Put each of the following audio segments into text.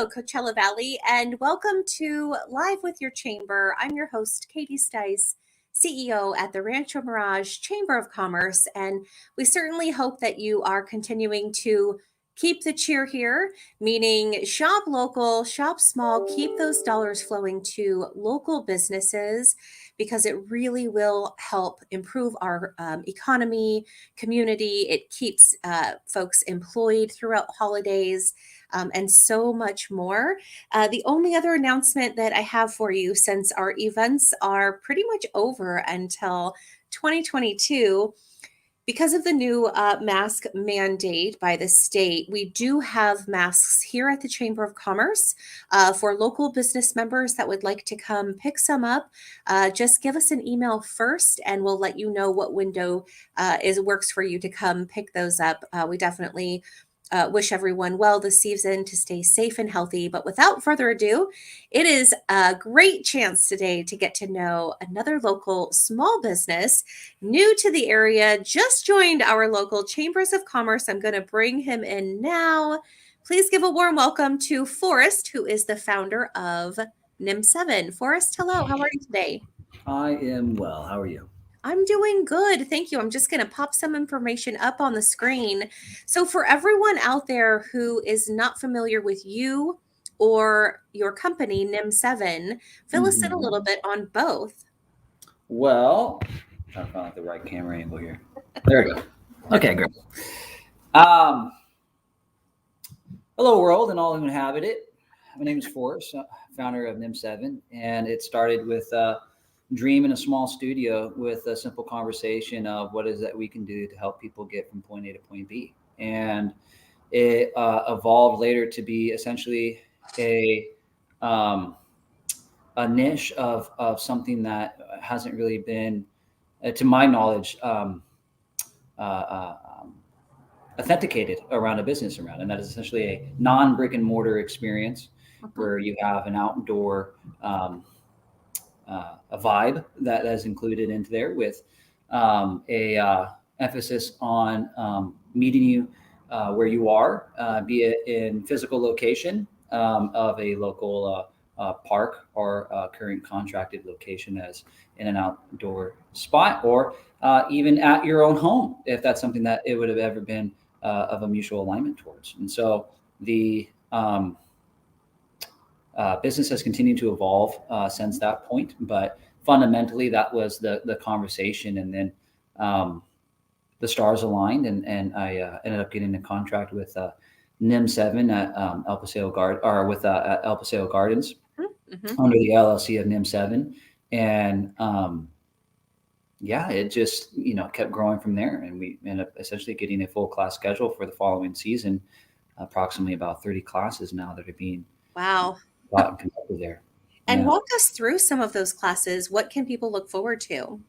Hello, Coachella Valley, and welcome to Live with Your Chamber. I'm your host, Katie Stice, CEO at the Rancho Mirage Chamber of Commerce, and we certainly hope that you are continuing to keep the cheer here, meaning shop local, shop small, keep those dollars flowing to local businesses because it really will help improve our economy, community. It keeps folks employed throughout holidays and so much more. The only other announcement that I have for you, since our events are pretty much over until 2022, because of the new mask mandate by the state, we do have masks here at the Chamber of Commerce for local business members that would like to come pick some up. Just give us an email first, and we'll let you know what window works for you to come pick those up. We definitely wish everyone well this season, to stay safe and healthy. But without further ado, it is a great chance today to get to know another local small business new to the area, just joined our local chambers of commerce. I'm going to bring him in now. Please give a warm welcome to Forrest, who is the founder of NIM7. Forrest, hello. How are you today? I am well. How are you? I'm doing good. Thank you. I'm just going to pop some information up on the screen. So for everyone out there who is not familiar with you or your company, NIM7, fill us in a little bit on both. Well, I found the right camera angle here. There we go. Okay, great. Hello, world, and all who inhabit it. My name is Forrest, founder of NIM7, and it started with dream in a small studio with a simple conversation of what is that we can do to help people get from point A to point B. And it evolved later to be essentially a niche of something that hasn't really been, to my knowledge, authenticated around a business around. And that is essentially a non-brick and mortar experience where you have an outdoor a vibe that is included into there with a emphasis on meeting you where you are, be it in physical location of a local park or current contracted location as in an outdoor spot, or even at your own home, if that's something that it would have ever been of a mutual alignment towards. And so the business has continued to evolve since that point, but fundamentally that was the conversation. And then the stars aligned, and I ended up getting a contract with NIM7 at El Paseo at El Paseo Gardens under the LLC of NIM7, and it just kept growing from there, and we ended up essentially getting a full class schedule for the following season, approximately about 30 classes now that are being conducted there. And walk us through some of those classes. What can people look forward to?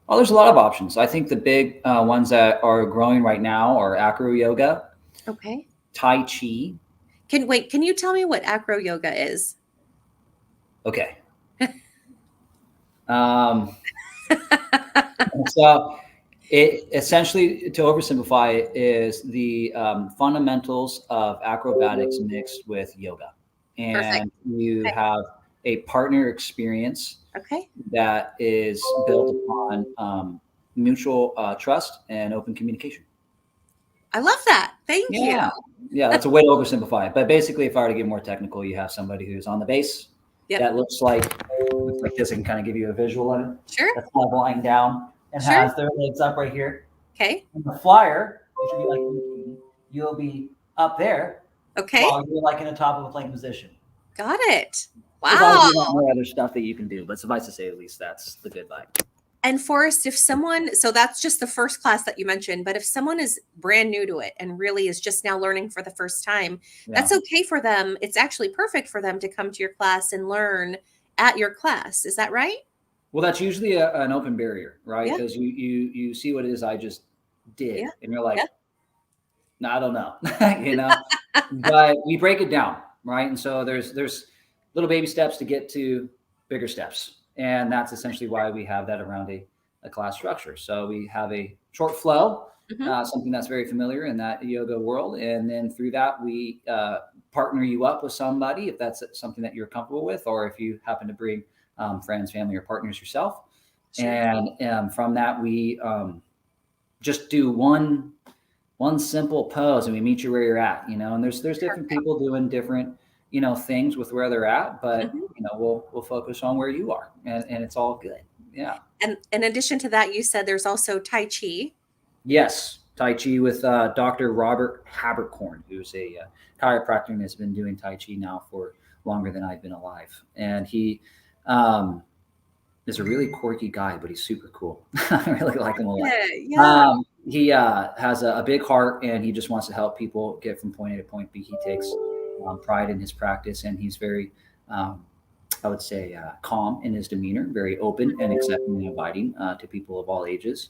Well, there's a lot of options. I think the big ones that are growing right now are acro yoga. Okay. Tai Chi. Can you tell me what acro yoga is? Okay. So it essentially, to oversimplify it, is the fundamentals of acrobatics mixed with yoga. And you have a partner experience that is built upon mutual trust and open communication. I love that. Thank you. Yeah, that's a way to oversimplify it. But basically, if I were to get more technical, you have somebody who's on the base that looks like this. I can kind of give you a visual of it. Sure. That's kind of lying down and has their legs up right here. Okay. And the flyer, which would be like you'll be up there. Okay. While you're like in the top of a plank position. Got it. Wow. There's obviously a lot more other stuff that you can do, but suffice to say, at least that's the good vibe. And Forrest, so that's just the first class that you mentioned, but if someone is brand new to it and really is just now learning for the first time, that's okay for them. It's actually perfect for them to come to your class and learn at your class. Is that right? Well, that's usually an open barrier, right? Because you see what it is I just did, and you're like, no, I don't know, but we break it down, right? And so there's little baby steps to get to bigger steps. And that's essentially why we have that around a class structure. So we have a short flow, something that's very familiar in that yoga world. And then through that, we partner you up with somebody if that's something that you're comfortable with, or if you happen to bring friends, family, or partners yourself. Sure. And from that, we just do one simple pose, and we meet you where you're at, and there's different people doing different, things with where they're at, but Mhm. we'll focus on where you are, and it's all good. Yeah. And in addition to that, you said there's also Tai Chi. Yes. Tai Chi with Dr. Robert Habercorn, who's a chiropractor and has been doing Tai Chi now for longer than I've been alive. And he is a really quirky guy, but he's super cool. I really like him a lot. Yeah. He has a big heart, and he just wants to help people get from point A to point B. He takes pride in his practice, and he's very, I would say, calm in his demeanor, very open and accepting and inviting to people of all ages.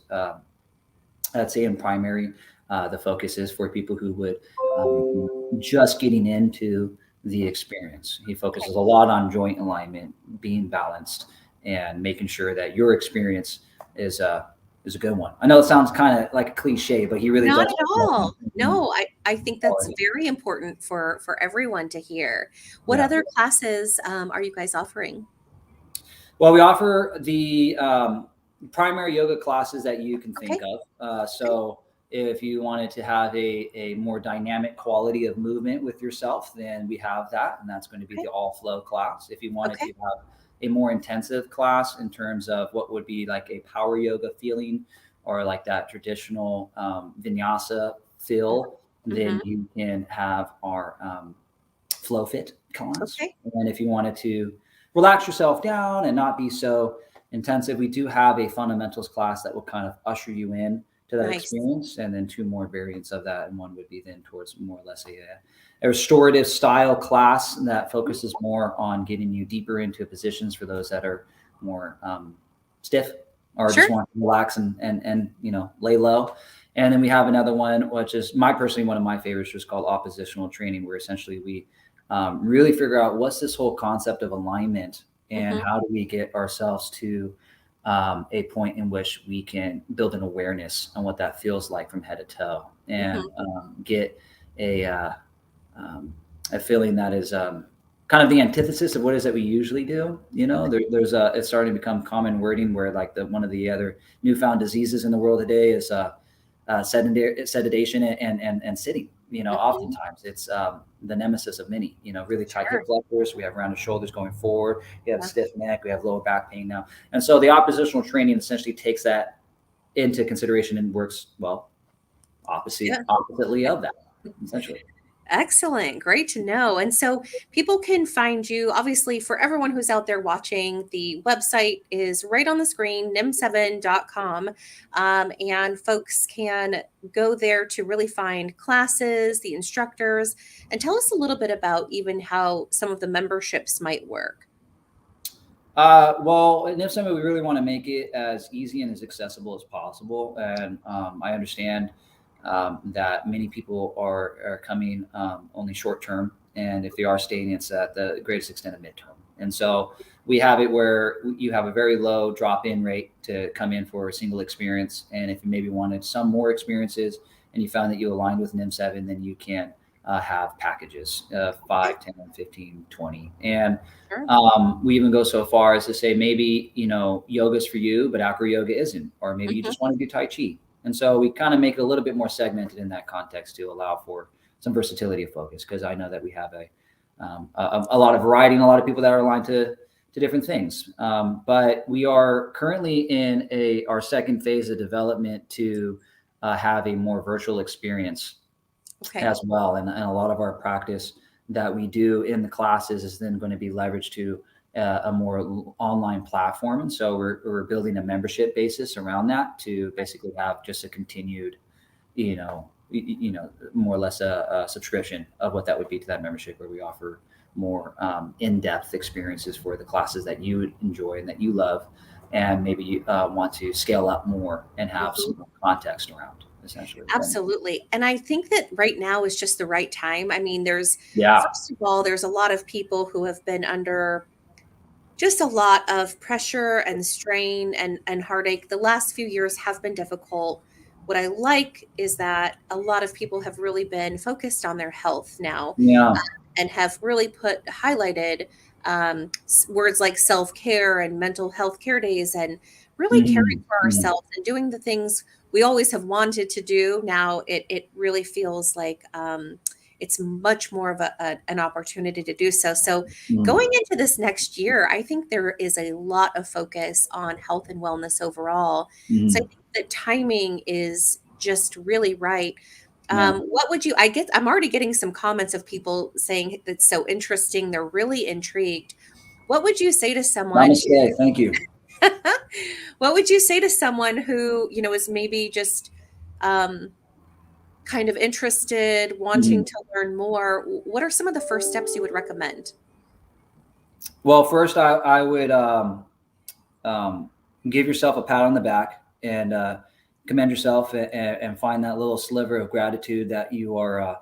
I'd say in primary, the focus is for people who would just getting into the experience. He focuses a lot on joint alignment, being balanced, and making sure that your experience is a good one. I know it sounds kind of like a cliche, but he really Not does. at all. No, I think that's very important for everyone to hear. What Yeah. other classes are you guys offering? Well, we offer the primary yoga classes that you can think Okay. of. So if you wanted to have a more dynamic quality of movement with yourself, then we have that. And that's going to be Okay. the all flow class. If you wanted to Okay. have a more intensive class in terms of what would be like a power yoga feeling, or like that traditional vinyasa feel, Hmm. then you can have our flow fit class. Okay. And if you wanted to relax yourself down and not be so intensive, we do have a fundamentals class that will kind of usher you in to that Nice. experience, and then two more variants of that, and one would be then towards more or less a restorative style class that focuses more on getting you deeper into positions for those that are more stiff, or Sure. just want to relax and lay low. And then we have another one, which is personally one of my favorites, just called oppositional training, where essentially we really figure out what's this whole concept of alignment, and Hmm. how do we get ourselves to a point in which we can build an awareness on what that feels like from head to toe, and Hmm. get a a feeling that is kind of the antithesis of what it is that we usually do. There's it's starting to become common wording where like one of the other newfound diseases in the world today is sedation and sitting. Hmm. Oftentimes it's the nemesis of many. Really tight Sure. hip flexors. We have rounded shoulders going forward. We have Yeah. stiff neck. We have lower back pain now. And so the oppositional training essentially takes that into consideration and works well Yeah. oppositely of that, essentially. Excellent. Great to know. And so people can find you, obviously, for everyone who's out there watching, the website is right on the screen, nim7.com. And folks can go there to really find classes, the instructors, and tell us a little bit about even how some of the memberships might work. Well, in NIM7, we really want to make it as easy and as accessible as possible. And I understand that many people are coming only short term. And if they are staying, it's at the greatest extent of midterm. And so we have it where you have a very low drop in rate to come in for a single experience. And if you maybe wanted some more experiences and you found that you aligned with NIM7, then you can have packages 5, 10, 15, 20. And Sure. we even go so far as to say maybe yoga's for you, but acro yoga isn't, or maybe you Hmm. just want to do tai chi. And so we kind of make it a little bit more segmented in that context to allow for some versatility of focus, because I know that we have a lot of variety and a lot of people that are aligned to different things. But we are currently in our second phase of development to have a more virtual experience Okay. as well. And a lot of our practice that we do in the classes is then going to be leveraged to a more online platform. And so we're building a membership basis around that to basically have just a continued, more or less a subscription of what that would be to that membership, where we offer more in-depth experiences for the classes that you would enjoy and that you love, and maybe you want to scale up more and have Mhm. some more context around, essentially. Absolutely. And I think that right now is just the right time. I mean, Yeah. first of all, there's a lot of people who have been under just a lot of pressure and strain and heartache. The last few years have been difficult. What I like is that a lot of people have really been focused on their health now. Yeah. and have really highlighted words like self-care and mental health care days, and really caring Mm, for mm, ourselves and doing the things we always have wanted to do. Now it really feels like it's much more of an opportunity to do so. So mm. going into this next year, I think there is a lot of focus on health and wellness overall. So I Mm. think the timing is just really right. Yeah. What would you, I get, I'm already getting some comments of people saying that's so interesting. They're really intrigued. What would you say to someone Namaste. Thank you. what would you say to someone who, is maybe just um, kind of interested, wanting Mhm. to learn more? What are some of the first steps you would recommend? Well, first, I would um, give yourself a pat on the back and commend yourself and find that little sliver of gratitude that you are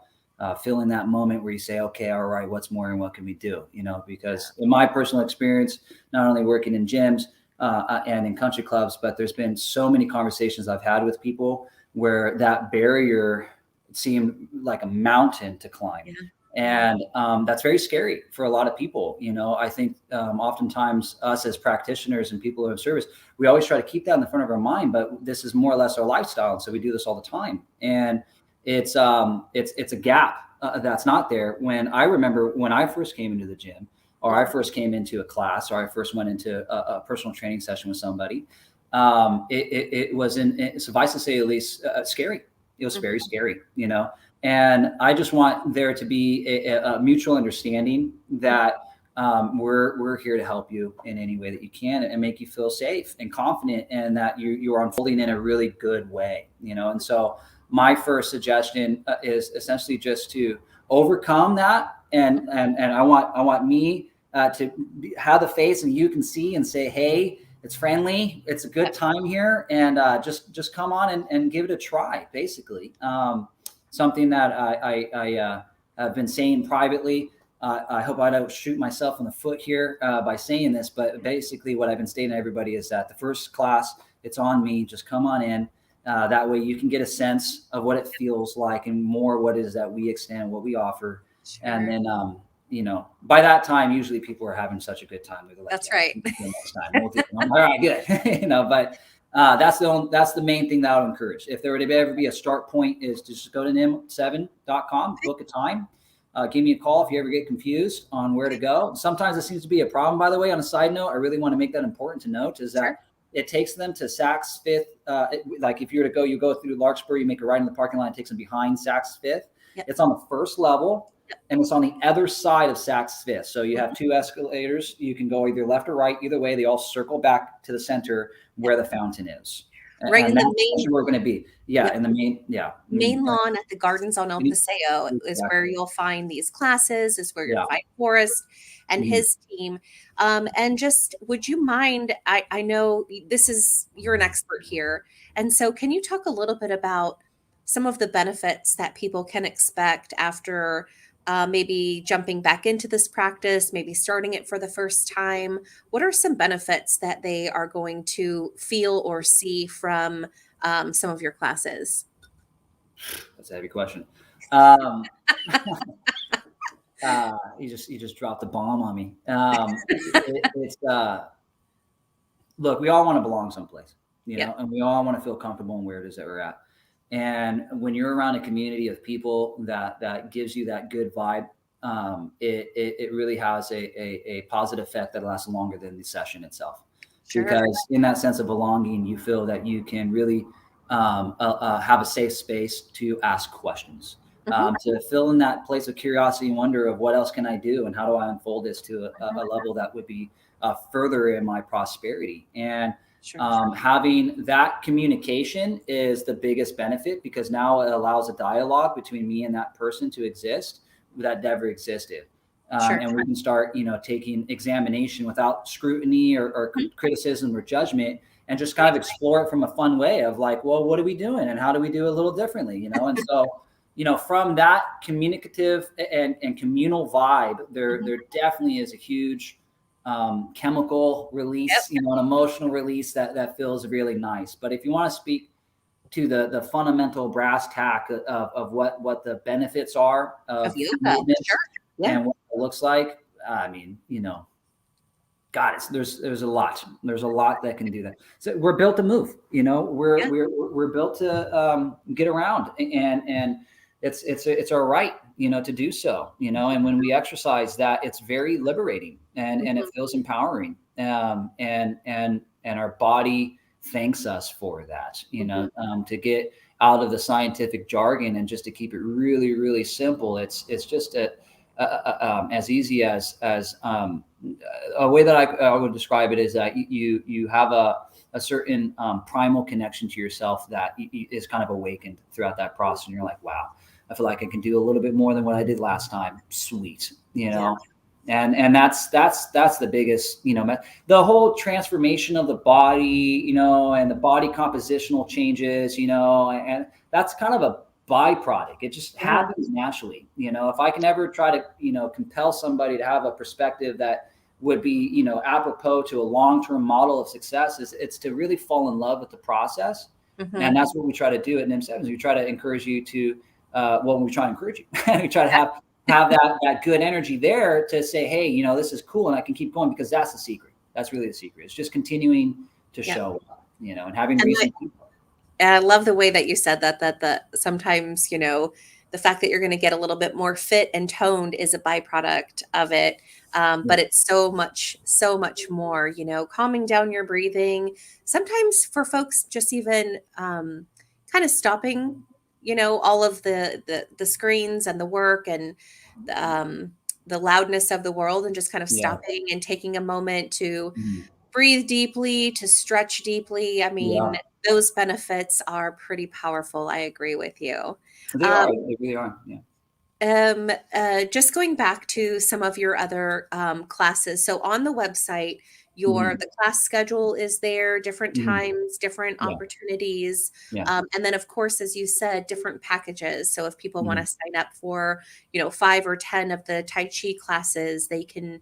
feeling that moment where you say, okay, all right, what's more and what can we do? Because in my personal experience, not only working in gyms and in country clubs, but there's been so many conversations I've had with people where that barrier seemed like a mountain to climb. Yeah. And that's very scary for a lot of people. I think oftentimes us as practitioners and people who have service, we always try to keep that in the front of our mind, but this is more or less our lifestyle. And so we do this all the time. And it's a gap that's not there. When I remember when I first came into the gym, or I first came into a class, or I first went into a personal training session with somebody, it was suffice to say, at least scary. It was very scary. And I just want there to be a mutual understanding that we're here to help you in any way that you can and make you feel safe and confident, and that you are unfolding in a really good way. And so my first suggestion is essentially just to overcome that, and I want me to have the face and you can see and say, hey, it's friendly, it's a good time here, and just come on and give it a try, basically. Something that I have been saying privately. I hope I don't shoot myself in the foot here by saying this, but basically what I've been stating to everybody is that the first class, it's on me. Just come on in. That way you can get a sense of what it feels like and more what it is that we extend, what we offer. And then, by that time, usually people are having such a good time. They're like, That's yeah, right. next time we'll do it. All right, good. But that's the main thing that I would encourage. If there would ever be a start point, is to just go to NIM7.com, book a time. Give me a call if you ever get confused on where to go. Sometimes it seems to be a problem, by the way. On a side note, I really want to make that important to note is that Sure. it takes them to Saks Fifth. Like if you were to go, you go through Larkspur, you make a right in the parking lot, it takes them behind Saks Fifth. Yep. It's on the first level, Yep. and it's on the other side of Saks Fifth. So you have two escalators. You can go either left or right. Either way, they all circle back to the center where the fountain is. Right in And the that's main where we're going to be. Yeah, Yep. in the main, yeah. Main lawn at the Gardens on El Mhm. Paseo is where Exactly. you'll find these classes, is where you'll Yeah. find Forrest and Mhm. his team. And just, would you mind, I know you're an expert here. And so can you talk a little bit about some of the benefits that people can expect after maybe jumping back into this practice, maybe starting it for the first time? What are some benefits that they are going to feel or see from some of your classes? That's a heavy question. Um, you just dropped a bomb on me. It's look, we all want to belong someplace, Yeah, and we all want to feel comfortable in where it is that we're at. And when you're around a community of people that gives you that good vibe, it really has a positive effect that lasts longer than the session itself. sure. Because in that sense of belonging, you feel that you can really have a safe space to ask questions, Mhm. to fill in that place of curiosity and wonder of what else can I do and how do I unfold this to a level that would be further in my prosperity. And Sure. having that communication is the biggest benefit, because now it allows a dialogue between me and that person to exist that never existed. Sure. And we can start, taking examination without scrutiny or Mhm. criticism or judgment, and just kind Right. of explore it from a fun way of like, well, what are we doing and how do we do it a little differently? And so, from that communicative and communal vibe, there Mhm. there definitely is a huge chemical Yep. release, an emotional release that feels really nice. But if you want to speak to the fundamental brass tack of what the benefits are Of of yoga. movement, Sure. Yeah. and what it looks like. I mean, God, there's a lot. There's a lot that can do that. So we're built to move. Yeah. We're built to get around, and it's our right, to do so. And when we exercise that, it's very liberating, and it feels empowering. And our body thanks us for that. To get out of the scientific jargon and just to keep it really, really simple. It's just as easy as a way that I would describe it is that you have a certain primal connection to yourself that is kind of awakened throughout that process, and you're like, wow, I feel like I can do a little bit more than what I did last time. Sweet, Yeah. and that's the biggest, the whole transformation of the body, and the body compositional changes, and that's kind of a byproduct. It just happens naturally. If I can ever try to, compel somebody to have a perspective that would be, apropos to a long-term model of success, it's to really fall in love with the process. And that's what we try to do at NIM7. We try to encourage you to, we try to encourage you. We try to have that good energy there to say, hey, this is cool and I can keep going, because that's the secret. That's really the secret. It's just continuing to show up, and having reason. And I love the way that you said that sometimes, the fact that you're going to get a little bit more fit and toned is a byproduct of it. But it's so much more, calming down your breathing. Sometimes for folks, just even kind of stopping, all of the screens and the work and the loudness of the world, and just kind of stopping and taking a moment to breathe deeply, to stretch deeply. I mean, those benefits are pretty powerful. I agree with you. They are. They really are. Yeah. Just going back to some of your other classes. So on the website, the class schedule is there, different times, different opportunities. Yeah. And then of course, as you said, different packages. So if people want to sign up for, 5 or 10 of the Tai Chi classes, they can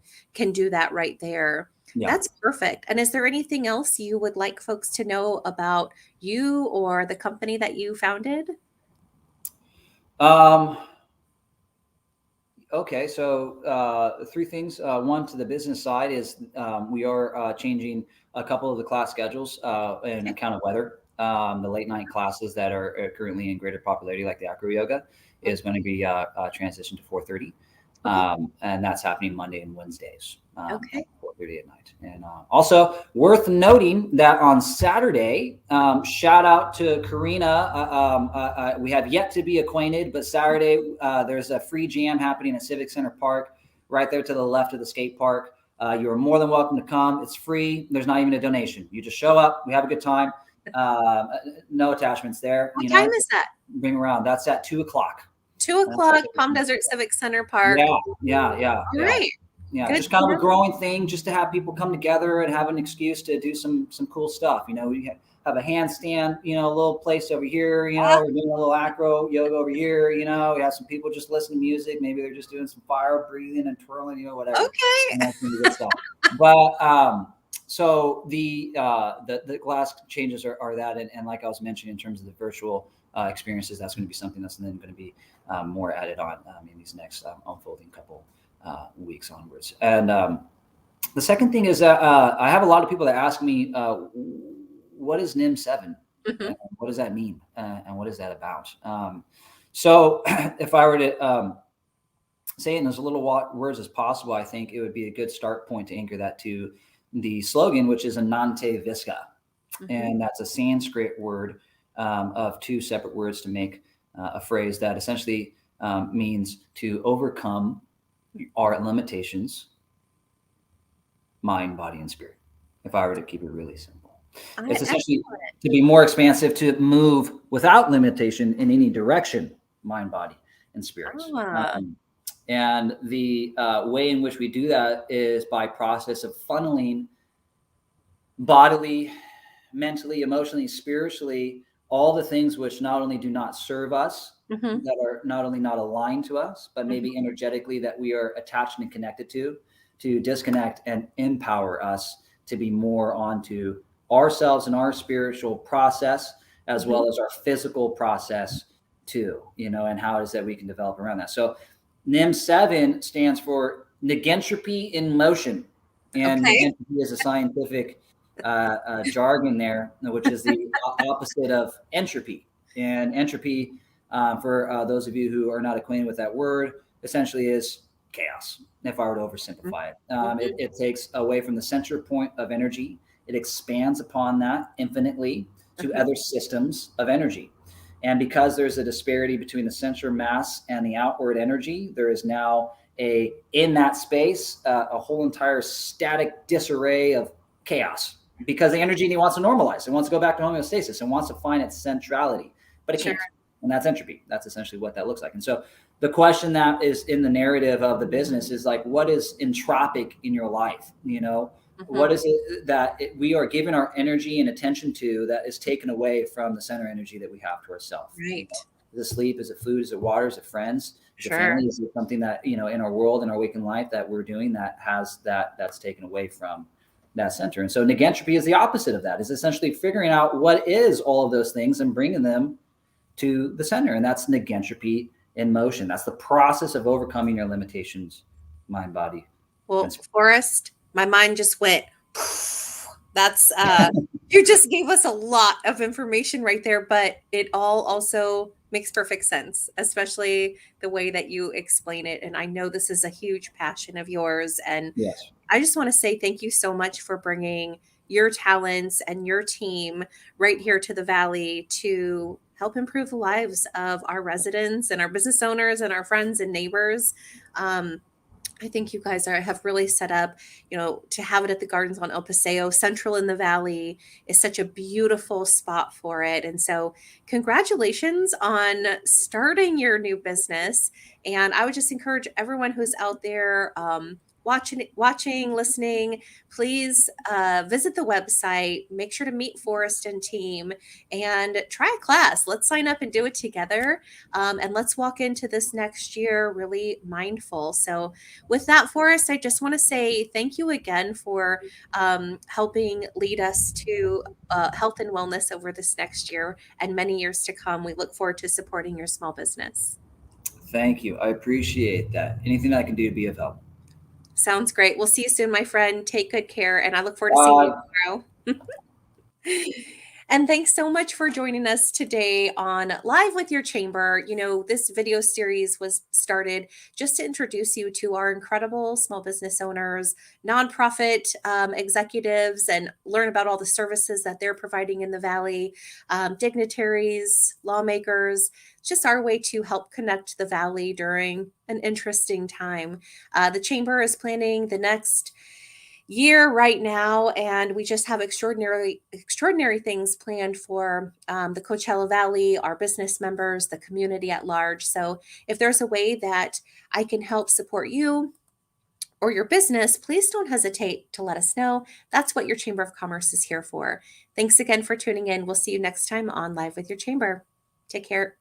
do that right there. Yeah. That's perfect. And is there anything else you would like folks to know about you or the company that you founded? Okay, so 3 things. One, to the business side is we are changing a couple of the class schedules in account of weather. The late night classes that are currently in greater popularity, like the acro yoga, is going to be transitioned to 4:30, and that's happening Monday and Wednesdays. Okay. 4:30 at night. And also worth noting that on Saturday, shout out to Karina. We have yet to be acquainted, but Saturday there's a free jam happening at Civic Center Park, right there to the left of the skate park. You are more than welcome to come. It's free. There's not even a donation. You just show up. We have a good time. No attachments there. What time is that? Bring around. That's at 2:00. 2:00, Palm Desert Civic Center Park. Yeah. All right. Yeah, Good just kind of a growing thing, just to have people come together and have an excuse to do some cool stuff. We have a handstand, a little place over here, we're doing a little acro yoga over here, we have some people just listening to music. Maybe they're just doing some fire breathing and twirling, whatever. Okay. And that's good stuff. But so the class changes are that, and like I was mentioning, in terms of the virtual experiences, that's going to be something that's then going to be more added on in these next unfolding couple weeks onwards. And the second thing is that I have a lot of people that ask me, what is NIM7? What does that mean? And what is that about? So if I were to say it in as little words as possible, I think it would be a good start point to anchor that to the slogan, which is Anante Visca. And that's a Sanskrit word of 2 separate words to make a phrase that essentially means to overcome our limitations, mind, body, and spirit. If I were to keep it really simple, it's essentially to be more expansive, to move without limitation in any direction, mind, body, and spirit. And the way in which we do that is by process of funneling bodily, mentally, emotionally, spiritually, all the things which not only do not serve us, that are not only not aligned to us, but maybe energetically that we are attached and connected to disconnect and empower us to be more onto ourselves and our spiritual process, as well as our physical process too, and how it is that we can develop around that. So NIM7 stands for negentropy in motion. And Okay. negentropy is a scientific jargon there, which is the opposite of entropy. And entropy, for those of you who are not acquainted with that word, essentially is chaos, if I were to oversimplify it. It takes away from the center point of energy. It expands upon that infinitely to other systems of energy. And because there's a disparity between the center mass and the outward energy, there is now in that space, a whole entire static disarray of chaos, because the energy wants to normalize. It wants to go back to homeostasis and wants to find its centrality, but it can't. And that's entropy. That's essentially what that looks like. And so the question that is in the narrative of the business is like, what is entropic in your life? What is it that we are giving our energy and attention to that is taken away from the center energy that we have to ourselves? Right. Is it sleep? Is it food? Is it water? Is it friends? Is it family? Is it something that, in our world, in our waking life that we're doing that has that's taken away from that center? And so negentropy is the opposite of that. It's essentially figuring out what is all of those things and bringing them to the center. And that's negentropy in motion. That's the process of overcoming your limitations, mind, body. Well, Forrest, my mind just went, that's, you just gave us a lot of information right there, but it all also makes perfect sense, especially the way that you explain it. And I know this is a huge passion of yours. And yes. I just want to say thank you so much for bringing your talents and your team right here to the Valley to help improve the lives of our residents and our business owners and our friends and neighbors. I think you guys have really set up, to have it at the Gardens on El Paseo, central in the Valley is such a beautiful spot for it. And so congratulations on starting your new business. And I would just encourage everyone who's out there, watching, listening, please visit the website, make sure to meet Forrest and team and try a class. Let's sign up and do it together. And let's walk into this next year really mindful. So with that, Forrest, I just want to say thank you again for helping lead us to health and wellness over this next year and many years to come. We look forward to supporting your small business. Thank you. I appreciate that. Anything I can do to be of help. Sounds great. We'll see you soon, my friend. Take good care, and I look forward to seeing you tomorrow. And thanks so much for joining us today on Live with Your Chamber. This video series was started just to introduce you to our incredible small business owners, nonprofit executives, and learn about all the services that they're providing in the Valley, dignitaries, lawmakers. It's just our way to help connect the Valley during an interesting time. The Chamber is planning the next year right now, and we just have extraordinary things planned for the Coachella Valley, our business members, the community at large. So if there's a way that I can help support you or your business, please don't hesitate to let us know. That's what your Chamber of Commerce is here for. Thanks again for tuning in. We'll see you next time on Live with Your Chamber. Take care.